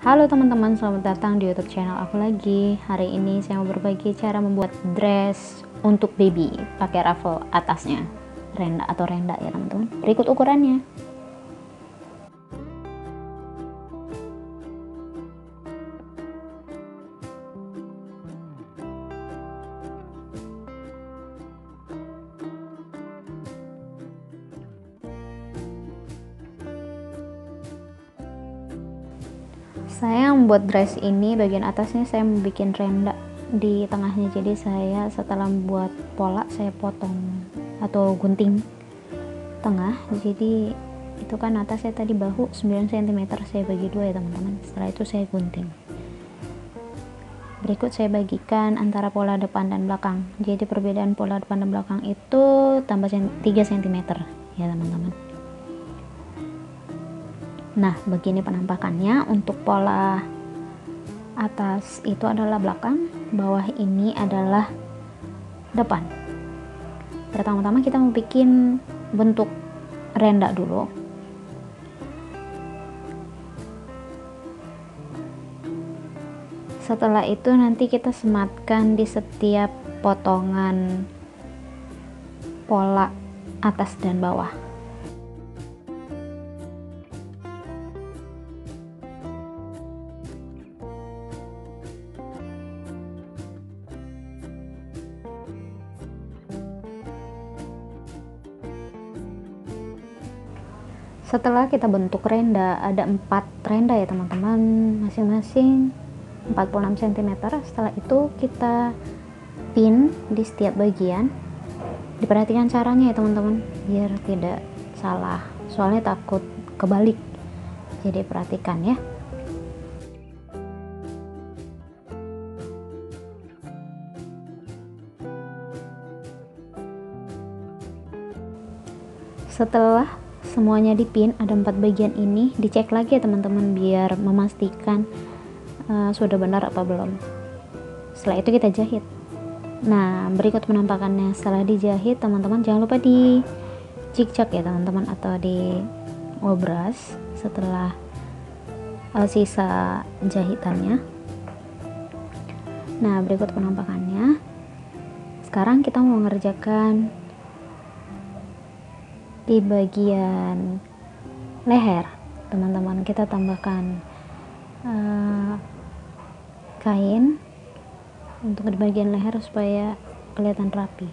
Halo teman-teman, selamat datang di YouTube channel aku lagi. Hari ini saya mau berbagi cara membuat dress untuk baby pakai ruffle atasnya, renda atau renda ya teman-teman. Berikut ukurannya. Saya membuat dress ini bagian atasnya saya membuat renda di tengahnya. Jadi saya setelah membuat pola saya potong atau gunting tengah. Jadi itu kan atasnya tadi bahu 9 cm, saya bagi dua ya teman-teman. Setelah itu saya gunting. Berikut saya bagikan antara pola depan dan belakang. Jadi perbedaan pola depan dan belakang itu tambah 3 cm ya teman-teman. Nah, begini penampakannya. Untuk pola atas itu adalah belakang, bawah ini adalah depan. Pertama-tama kita mau bikin bentuk renda dulu. Setelah itu nanti kita sematkan di setiap potongan pola atas dan bawah. Setelah kita bentuk renda, ada 4 renda ya teman-teman, masing-masing 46 cm. Setelah itu kita pin di setiap bagian. Diperhatikan caranya ya teman-teman, biar tidak salah, soalnya takut kebalik. Jadi perhatikan ya. Setelah semuanya dipin, ada 4 bagian ini, dicek lagi ya teman-teman biar memastikan sudah benar apa belum. Setelah itu kita jahit. Nah, berikut penampakannya setelah dijahit teman-teman. Jangan lupa di zigzag ya teman-teman, atau di obras setelah sisa jahitannya. Nah, berikut penampakannya. Sekarang kita mau mengerjakan di bagian leher teman-teman. Kita tambahkan kain untuk di bagian leher supaya kelihatan rapi.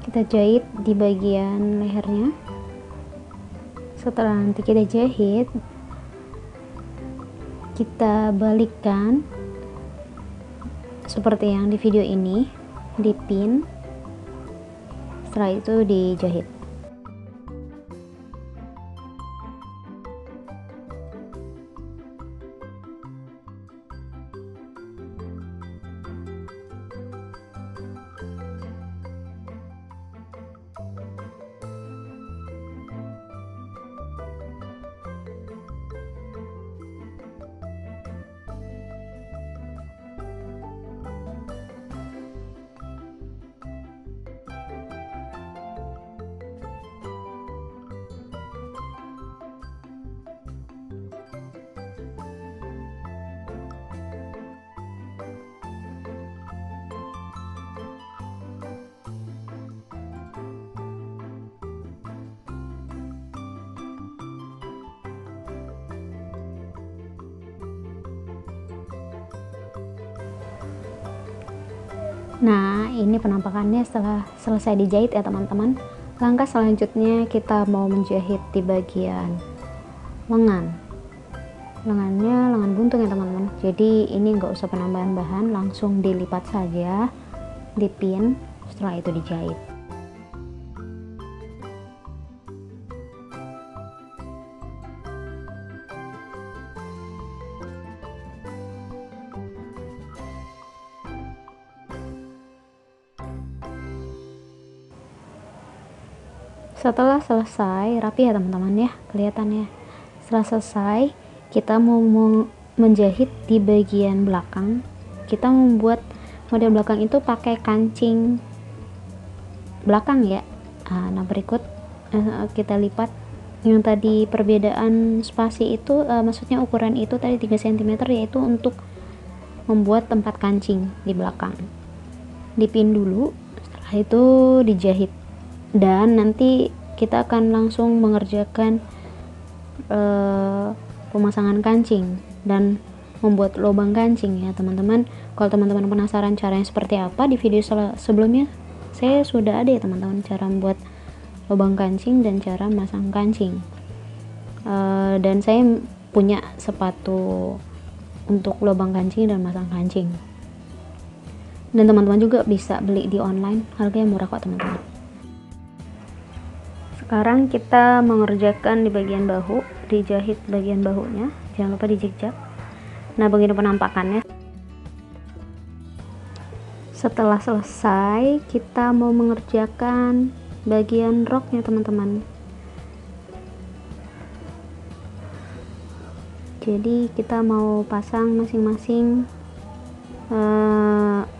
Kita jahit di bagian lehernya. Setelah nanti kita jahit, kita balikkan seperti yang di video ini, dipin. Setelah itu dijahit. Nah, ini penampakannya setelah selesai dijahit ya teman-teman. Langkah selanjutnya kita mau menjahit di bagian lengan. Lengannya lengan buntung ya teman-teman. Jadi ini nggak usah penambahan bahan, langsung dilipat saja, dipin, setelah itu dijahit. Setelah selesai, rapi ya teman-teman ya, kelihatannya. Setelah selesai, kita mau menjahit di bagian belakang. Kita membuat model belakang itu pakai kancing belakang ya. Nah berikut kita lipat yang tadi perbedaan spasi itu, maksudnya ukuran itu tadi 3 cm, yaitu untuk membuat tempat kancing di belakang. Dipin dulu, setelah itu dijahit, dan nanti kita akan langsung mengerjakan pemasangan kancing dan membuat lubang kancing ya teman-teman. Kalau teman-teman penasaran caranya seperti apa, di video sebelumnya saya sudah ada ya teman-teman, cara membuat lubang kancing dan cara memasang kancing. Dan saya punya sepatu untuk lubang kancing dan masang kancing, dan teman-teman juga bisa beli di online, harganya murah kok teman-teman. Sekarang kita mengerjakan di bagian bahu, dijahit bagian bahunya, jangan lupa dijigzag. Nah begini penampakannya. Setelah selesai, kita mau mengerjakan bagian roknya teman-teman. Jadi kita mau pasang masing-masing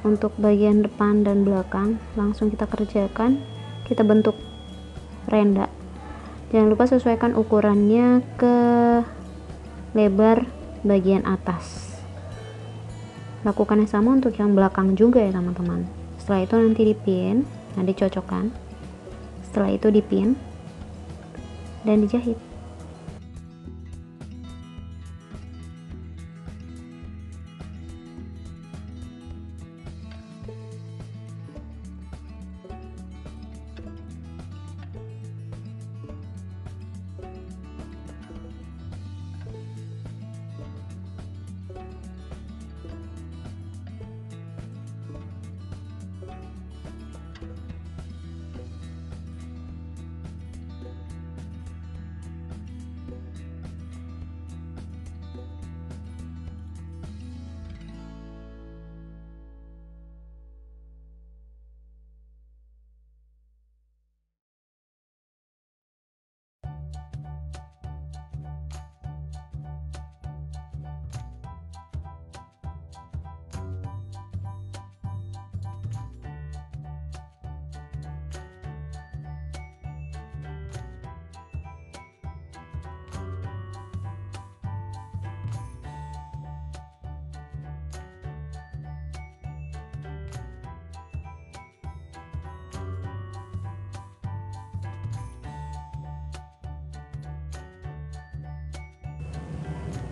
untuk bagian depan dan belakang. Langsung kita kerjakan, kita bentuk renda. Jangan lupa sesuaikan ukurannya ke lebar bagian atas. Lakukan yang sama untuk yang belakang juga ya teman-teman. Setelah itu nanti dipin, nah dicocokkan. Setelah itu dipin dan dijahit.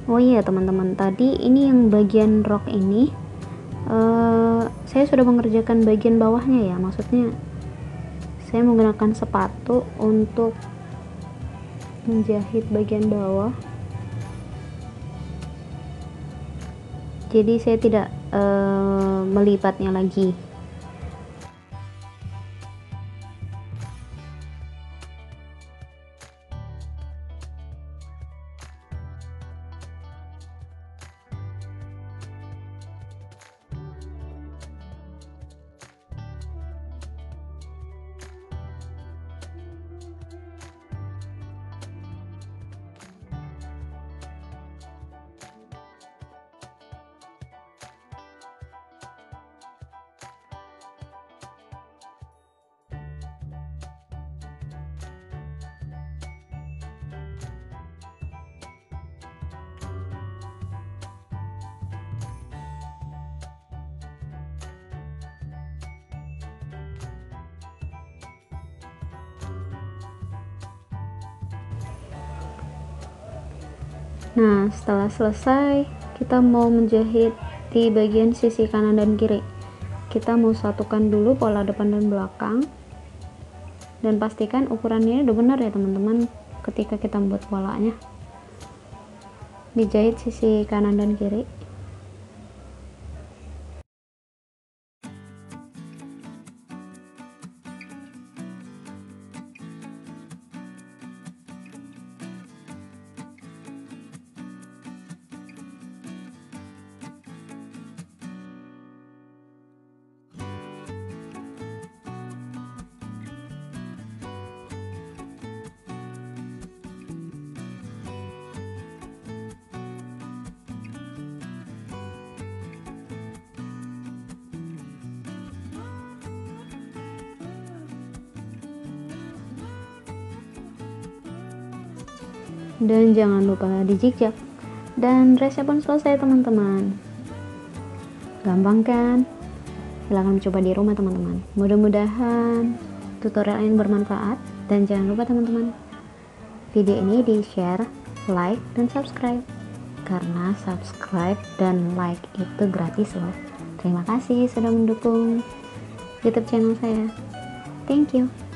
Oh iya teman-teman, tadi ini yang bagian rok ini saya sudah mengerjakan bagian bawahnya ya, maksudnya saya menggunakan sepatu untuk menjahit bagian bawah, jadi saya tidak melipatnya lagi. Nah setelah selesai, kita mau menjahit di bagian sisi kanan dan kiri. Kita mau satukan dulu pola depan dan belakang, dan pastikan ukurannya udah benar ya teman-teman. Ketika kita membuat polanya, dijahit sisi kanan dan kiri. dan jangan lupa dijikjak. Dan resnya pun selesai teman-teman. Gampang kan? Silahkan mencoba di rumah teman-teman. Mudah-mudahan tutorial ini bermanfaat, dan jangan lupa teman-teman, video ini di share, like, dan subscribe, karena subscribe dan like itu gratis loh. Terima kasih sudah mendukung YouTube channel saya. Thank you.